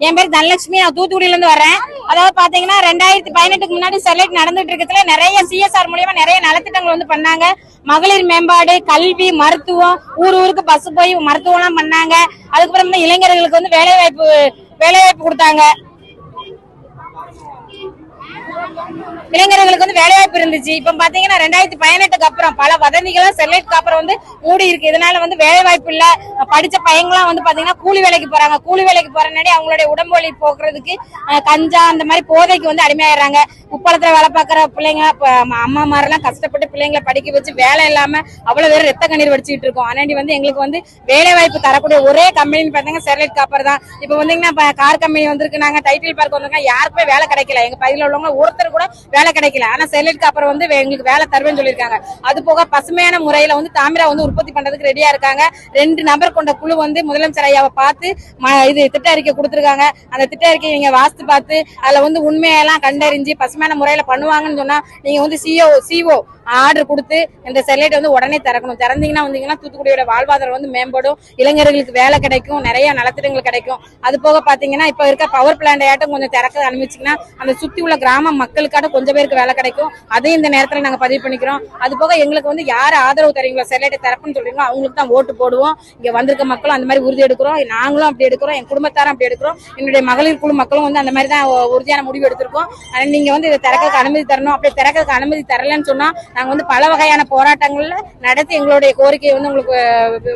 என் பேர் தனலட்சுமி, நான் தூத்துக்குடியில இருந்து வரேன். அதாவது பாத்தீங்கன்னா 2018க்கு முன்னாடி ஸ்டெர்லைட் நடந்துட்டு இருக்கிறதுல நிறைய சிஎஸ்ஆர் மூலியமா நிறைய நலத்திட்டங்கள் வந்து பண்ணாங்க. மகளிர் மேம்பாடு, கல்வி, மருத்துவம், ஊருக்கு பஸ் போய் மருத்துவம் எல்லாம் பண்ணாங்க. அதுக்கப்புறம் இளைஞர்களுக்கு வந்து வேலைவாய்ப்பு கொடுத்தாங்க. இளைஞர்களுக்கு வந்து வேலைவாய்ப்பு இருந்துச்சு. இப்ப பாத்தீங்கன்னா 2018க்கு அப்புறம் பல வதந்திகளும் ஸ்டெர்லைட்க்கு அப்புறம் வந்து மூடி இருக்கு. இதனால வந்து வேலைவாய்ப்பு இல்ல. படிச்ச பையங்களாம் வந்து பாத்தீங்கன்னா கூலி வேலைக்கு போறாங்க. கூலி வேலைக்கு போறனாடி அவங்களுடைய உடம்பு வலி போக்குறதுக்கு கஞ்சா அந்த மாதிரி போதைக்கு வந்து அடிமையாயிடுறாங்க. உப்பளத்துல வேலை பார்க்கற பிள்ளைங்க, அம்மா மாரெல்லாம் கஷ்டப்பட்டு பிள்ளைங்களை படிக்க வச்சு வேலை இல்லாம அவ்வளவு பேர் ரத்த கண்ணீர் வடிச்சுட்டு இருக்கோம். அதனாடி வந்து எங்களுக்கு வந்து வேலை வாய்ப்பு தரக்கூடிய ஒரே கம்பெனி பாத்தீங்கன்னா ஸ்டெர்லைட் காப்பர் தான். இப்ப வந்தீங்கன்னா கார் கம்பெனி வந்திருக்கு, நாங்க டைட்டில் பார்க் வந்திருக்கோம். யாருக்குமே வேலை கிடைக்கல. எங்க பகுதியில் உள்ளவங்க ஒருத்தர் கூட வேலை கிடைக்கல. ஆனா ஸ்டெர்லைட் காப்பர் வந்து எங்களுக்கு வேலை தருவேன்னு சொல்லியிருக்காங்க. அது போக பசுமையான முறையில வந்து தாமிரா வந்து உற்பத்தி பண்றதுக்கு ரெடியா இருக்காங்க. 2 நபர் கொண்ட குழு வந்து முதலமைச்சர் ஐயாவை பார்த்து இது திட்ட அறிக்கை கொடுத்திருக்காங்க. அந்த திட்ட அறிக்கை நீங்க வாசித்து பார்த்து அதுல வந்து உண்மையெல்லாம் கண்டறிஞ்சு பசுமையான முறையில பண்ணுவாங்கன்னு சொன்னா நீங்க வந்து சிஓ ஆர்டர் கொடுத்து இந்த ஸ்டெர்லைட் வந்து உடனே திறக்கணும். திறந்தீங்கன்னா வந்தீங்கன்னா தூத்துக்குடியோட வாழ்வாதாரம் வந்து மேம்படும். இளைஞர்களுக்கு வேலை கிடைக்கும், நிறைய நலத்திட்டங்கள் கிடைக்கும். அது போக பாத்தீங்கன்னா இப்ப இருக்க பவர் பிளான்ட் ஆட்டும் கொஞ்சம் திறக்க அனுப்பிச்சிங்கன்னா அந்த சுத்தி உள்ள கிராம மக்களுக்காட்டும் கொஞ்சம் பேருக்கு வேலை கிடைக்கும். அதையும் இந்த நேரத்துல நாங்க பதிவு பண்ணிக்கிறோம். அது போக எங்களுக்கு வந்து யாரு ஆதரவு தரீங்களோ ஸ்டெர்லைட்டை திறப்புன்னு சொல்றீங்களோ அவங்களுக்கு தான் ஓட்டு போடுவோம். இங்க வந்திருக்க மக்களும் அந்த மாதிரி உறுதி எடுக்கிறோம். நாங்களும் அப்படி எடுக்கிறோம், என் குடும்பத்தாரும் அப்படி எடுக்கிறோம். என்னுடைய மகளிர் குழு மக்களும் வந்து அந்த மாதிரி தான் உறுதியான முடிவு எடுத்திருக்கோம். நீங்க வந்து இதை திறக்க அனுமதி தரணும். அப்படி திறக்க அனுமதி தரலன்னு சொன்னா நாங்க வந்து பல வகையான போராட்டங்கள்ல நடத்தி எங்களுடைய கோரிக்கையை வந்து உங்களுக்கு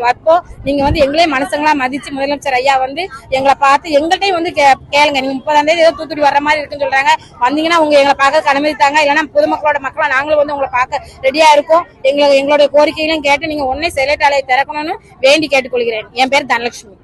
வைப்போம். நீங்க வந்து எங்களே மனசுங்களா மதிச்சு முதலமைச்சர் ஐயா வந்து எங்களை பார்த்து எங்கள்கிட்டையும் வந்து கேளுங்க. நீங்க 30ஆம் தேதி ஏதோ தூத்துக்குடி வர்ற மாதிரி இருக்குன்னு சொல்றாங்க. வந்தீங்கன்னா உங்க எங்களை பார்க்க அனுமதி தாங்க. இல்லைன்னா பொதுமக்களோட மக்களா நாங்களும் வந்து உங்களை பார்க்க ரெடியா இருக்கோம். எங்களுடைய கோரிக்கைகளும் கேட்டு நீங்க உடனே ஸ்டெர்லைட் ஆலையை திறக்கணும்னு வேண்டி கேட்டுக்கொள்கிறேன். என் பேர் தனலட்சுமி.